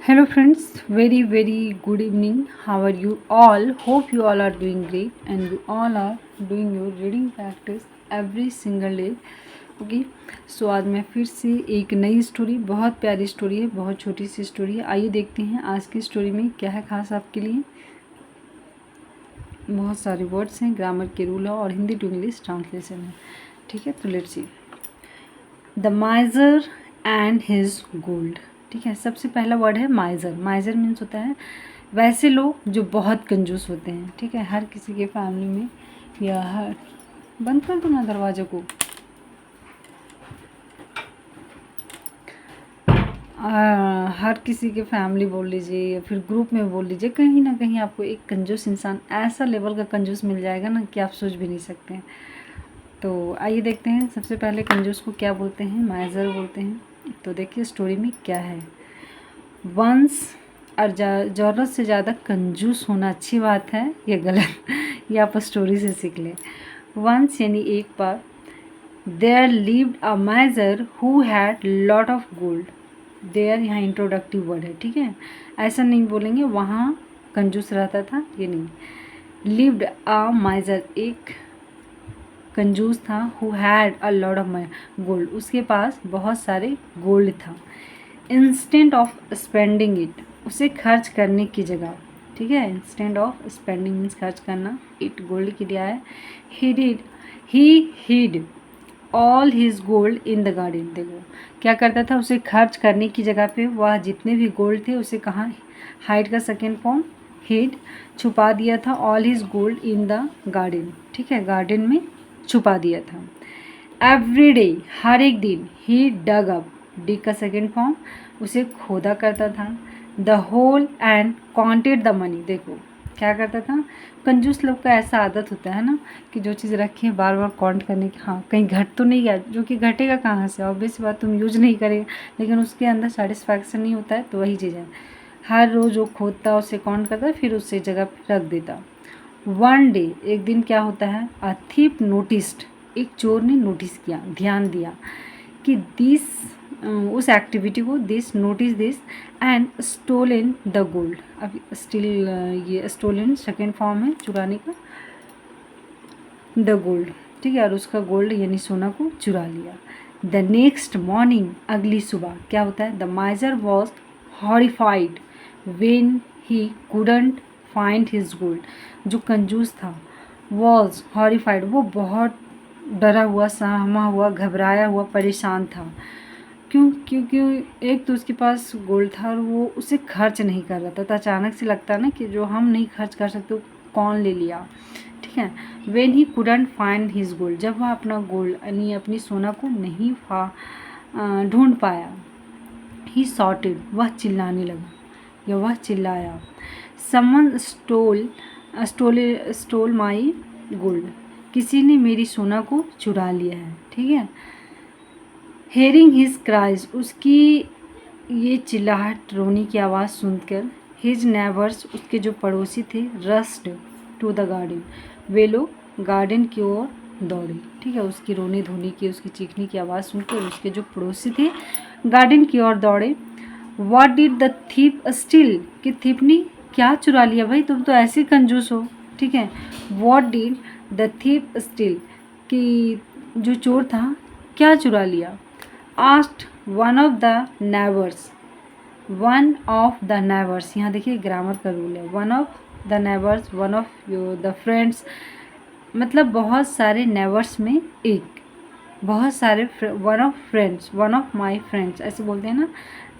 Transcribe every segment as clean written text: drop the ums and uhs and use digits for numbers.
Hello friends, very good evening. How are you all? Hope you all are doing great and you all are doing your reading practice every single day. Okay so आज मैं फिर से एक नई story, बहुत प्यारी story है, बहुत छोटी सी स्टोरी है। आइए देखते हैं आज की स्टोरी में क्या है खास आपके लिए। बहुत सारे वर्ड्स हैं, ग्रामर के रूल है और हिंदी टू इंग्लिश ट्रांसलेशन है। ठीक है, तो let's see. The माइजर and his gold. ठीक है, सबसे पहला वर्ड है माइजर। माइजर मीन्स होता है वैसे लोग जो बहुत कंजूस होते हैं। ठीक है, हर किसी के फैमिली में या हर बंद कर दो ना दरवाजे को। हर किसी के फैमिली बोल लीजिए या फिर ग्रुप में बोल लीजिए, कहीं ना कहीं आपको एक कंजूस इंसान, ऐसा लेवल का कंजूस मिल जाएगा ना कि आप सोच भी नहीं सकते हैं। तो आइए देखते हैं सबसे पहले कंजूस को क्या बोलते हैं। माइजर बोलते हैं। तो देखिए स्टोरी में क्या है। वंस और ज़रूरत से ज़्यादा कंजूस होना अच्छी बात है या गलत, ये आप स्टोरी से सीख लें। वंस यानी एक बार, there lived a miser who had lot of gold. There यहाँ इंट्रोडक्टिव वर्ड है। ठीक है, ऐसा नहीं बोलेंगे वहाँ कंजूस रहता था, ये नहीं। लिव्ड अ माइजर, एक कंजूस था। Who had a lot of gold, उसके पास बहुत सारे गोल्ड था। इंस्टेंट ऑफ स्पेंडिंग इट, उसे खर्च करने की जगह। ठीक है, इंस्टेंट ऑफ स्पेंडिंग मीन्स खर्च करना, इट गोल्ड की दिया है। ही hide all his gold in the garden. देखो क्या करता था, उसे खर्च करने की जगह पे वह जितने भी गोल्ड थे उसे कहाँ, हाइड का सेकेंड फॉर्म हिड, छुपा दिया था। All his gold in the garden. ठीक है, गार्डन में छुपा दिया था। एवरी डे, हर एक दिन। ही डग अप, डिग का सेकेंड फॉर्म, उसे खोदा करता था। The hole and counted the money. देखो क्या करता था, कंजूस लोग का ऐसा आदत होता है ना कि जो चीज़ रखे बार बार काउंट करने की, हाँ कहीं घट तो नहीं गया, जो कि घटेगा कहाँ से, ऑब्वियस बात तुम यूज नहीं करेगा, लेकिन उसके अंदर सेटिस्फैक्शन नहीं होता है, तो वही चीज़ है। हर रोज़ वो खोदता, उसे काउंट करता, फिर उसे जगह पर रख देता। वन डे, एक दिन क्या होता है, अ थीप नोटिस्ड, एक चोर ने नोटिस किया, ध्यान दिया कि दिस, उस एक्टिविटी को, this notice this and stolen the gold. अब स्टिल ये स्टोलन सेकेंड फॉर्म है चुराने का, द गोल्ड। ठीक है, और उसका गोल्ड यानी सोना को चुरा लिया। द नेक्स्ट मॉर्निंग, अगली सुबह क्या होता है, the माइजर was horrified when he couldn't find his gold. जो कंजूस था, वॉज हॉरिफाइड, वो बहुत डरा हुआ, सहमा हुआ, घबराया हुआ, परेशान था। क्योंकि एक तो उसके पास गोल्ड था और वो उसे खर्च नहीं कर रहा था। तो अचानक से लगता है ना कि जो हम नहीं खर्च कर सकते वो कौन ले लिया। ठीक है, when he couldn't find his gold, जब वह अपना गोल्ड यानी अपनी सोना को नहीं ढूंढ पाया। ही सॉटेड, वह चिल्लाने लगा या वह चिल्लाया। समवन स्टोल माई गोल्ड, किसी ने मेरी सोना को चुरा लिया है। ठीक है, हेयरिंग हिज क्राइज, उसकी ये चिल्लाहट, रोने की आवाज़ सुनकर, हिज नेबर्स, उसके जो पड़ोसी थे, रस्ड टू द गार्डन, वे लोग गार्डन की ओर दौड़े। ठीक है, उसकी रोने धोने की, उसकी चीखने की आवाज़ सुनकर उसके जो पड़ोसी थे गार्डन की ओर दौड़े। What did the thief steel, कि थीप ने क्या चुरा लिया, भाई तुम तो ऐसे कंजूस हो। ठीक है, what did the thief steel, कि जो चोर था क्या चुरा लिया। Asked one of the neighbours, one of the neighbours, यहाँ देखिए ग्रामर का रूल है। One of the neighbours, one of the friends, मतलब बहुत सारे नेबर्स में एक, बहुत सारे, one of friends, one of my friends, ऐसे बोलते हैं ना,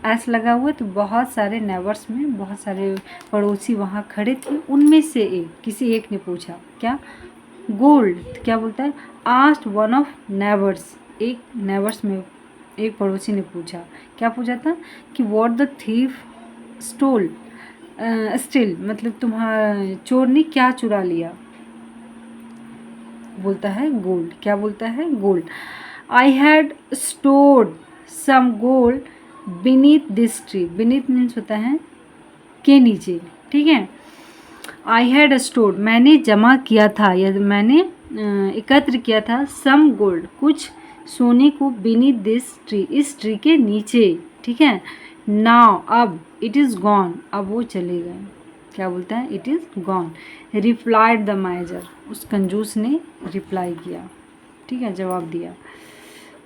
ऐसा लगा हुआ है। तो बहुत सारे नेबर्स में बहुत सारे पड़ोसी वहाँ खड़े थे, उनमें से एक, किसी एक ने पूछा क्या, गोल्ड। क्या बोलता है, आस्क्ड वन ऑफ नेबर्स, एक नेबर्स में एक पड़ोसी ने पूछा, क्या पूछा था कि what the thief stole still, मतलब तुम्हारा चोर ने क्या चुरा लिया। बोलता है गोल्ड। क्या बोलता है, gold. I had stored some gold beneath this tree, beneath means होता है के नीचे। ठीक है, आई हैड स्टोर्ड, मैंने जमा किया था या मैंने एकत्र किया था, सम गोल्ड, कुछ सोने को, बीनीथ दिस ट्री, इस ट्री के नीचे। ठीक है, नाउ अब, इट इज़ गॉन, अब वो चले गए। क्या बोलता है, it is gone. Replied the माइजर, उस कंजूस ने रिप्लाई किया, ठीक है, जवाब दिया।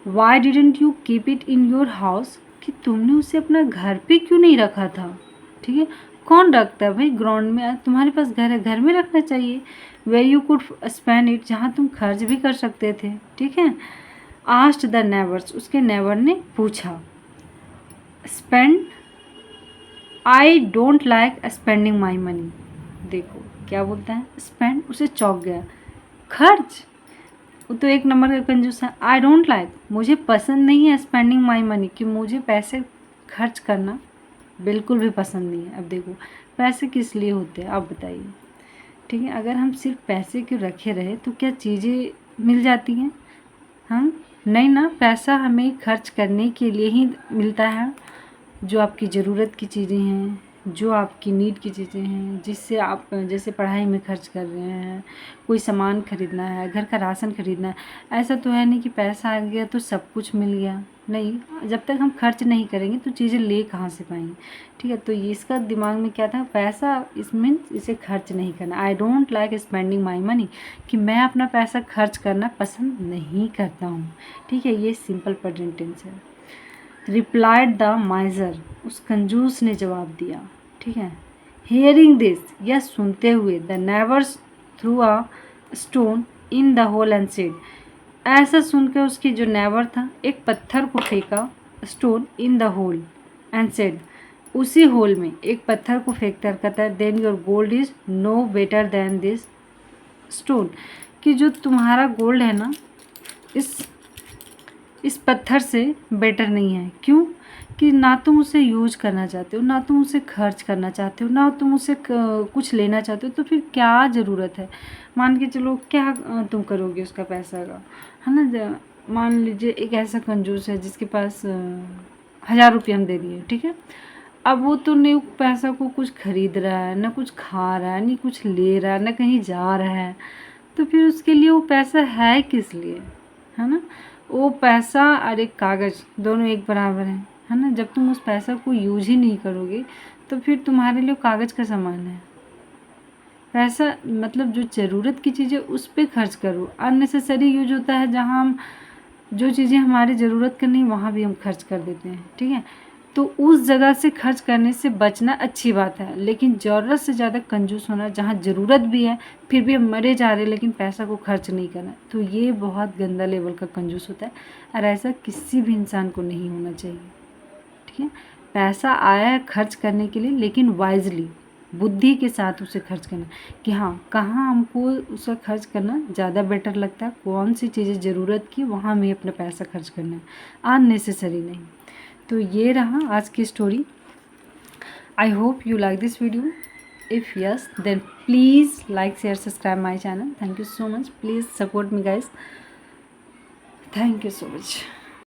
Why didn't you keep it in your house, कि तुमने उसे अपना घर पे क्यों नहीं रखा था, ठीक है। कौन रखता है भाई ग्राउंड में, तुम्हारे पास घर है, घर में रखना चाहिए। Where you could spend it, जहाँ तुम खर्च भी कर सकते थे, ठीक है। आस्क्ड द नेबर्स, उसके नेबर ने पूछा। Spend, I don't like spending my money, देखो क्या बोलता है, स्पेंड, उसे चौंक गया। खर्च, वो तो एक नंबर का कंजूस है। आई डोंट लाइक, मुझे पसंद नहीं है स्पेंडिंग माई मनी, कि मुझे पैसे खर्च करना बिल्कुल भी पसंद नहीं है। अब देखो पैसे किस लिए होते हैं आप बताइए, ठीक है। अगर हम सिर्फ पैसे क्यों रखे रहे तो क्या चीज़ें मिल जाती हैं, हाँ नहीं ना, पैसा हमें खर्च करने के लिए ही मिलता है। जो आपकी ज़रूरत की चीज़ें हैं, जो आपकी नीड की चीज़ें हैं, जिससे आप जैसे पढ़ाई में खर्च कर रहे हैं, कोई सामान खरीदना है, घर का राशन खरीदना है, ऐसा तो है नहीं कि पैसा आ गया तो सब कुछ मिल गया, नहीं। जब तक हम खर्च नहीं करेंगे तो चीज़ें ले कहाँ से पाएंगे, ठीक है। तो ये इसका दिमाग में क्या था, पैसा इस मीन्स इसे खर्च नहीं करना। आई don't like spending my money, कि मैं अपना पैसा खर्च करना पसंद नहीं करता हूँ, ठीक है। ये सिंपल प्रेजेंट टेंस है। रिप्लाइड द माइजर, उस कंजूस ने जवाब दिया, ठीक है। हियरिंग दिस, यह सुनते हुए, the neighbours threw a stone in the hole and said, ऐसा सुनकर उसकी जो नेबर था एक पत्थर को फेंका, stone in the hole and said, उसी होल में एक पत्थर को फेंक कर कहता है, then your gold is no better than this stone, कि जो तुम्हारा गोल्ड है ना इस पत्थर से बेटर नहीं है। क्यों, कि ना तुम उसे यूज करना चाहते हो, ना तुम उसे खर्च करना चाहते हो, ना तुम उसे कुछ लेना चाहते हो, तो फिर क्या ज़रूरत है। मान के चलो क्या तुम करोगे उसका पैसा का, है ना। मान लीजिए एक ऐसा कंजूस है जिसके पास 1000 रुपये हम दे दिए, ठीक है। अब वो तो नहीं पैसा को कुछ खरीद रहा है, ना कुछ खा रहा है, नहीं कुछ ले रहा है, ना कहीं जा रहा है, तो फिर उसके लिए वो पैसा है किस लिए, है ना। वो पैसा और एक कागज़ दोनों एक बराबर हैं, है ना। जब तुम उस पैसा को यूज ही नहीं करोगे तो फिर तुम्हारे लिए कागज़ का सामान है। पैसा मतलब जो ज़रूरत की चीज़ें उस पर खर्च करो। अननेसेसरी यूज होता है जहाँ हम जो चीज़ें हमारी ज़रूरत का नहीं वहाँ भी हम खर्च कर देते हैं, ठीक है। तो उस जगह से खर्च करने से बचना अच्छी बात है, लेकिन ज़रूरत से ज़्यादा कंजूस होना, जहाँ ज़रूरत भी है फिर भी हम मरे जा रहे हैं लेकिन पैसा को खर्च नहीं करना, तो ये बहुत गंदा लेवल का कंजूस होता है। और ऐसा किसी भी इंसान को नहीं होना चाहिए, ठीक है। पैसा आया है खर्च करने के लिए, लेकिन वाइजली, बुद्धि के साथ उसे खर्च करना, कि हाँ कहाँ हमको उसे खर्च करना ज़्यादा बेटर लगता है, कौन सी चीज़ें ज़रूरत की वहाँ हमें अपना पैसा खर्च करना है, अननेसेसरी नहीं। तो ये रहा आज की story. I hope you like this video. If yes then please like share subscribe my channel. Thank you so much, please support me guys, thank you so much.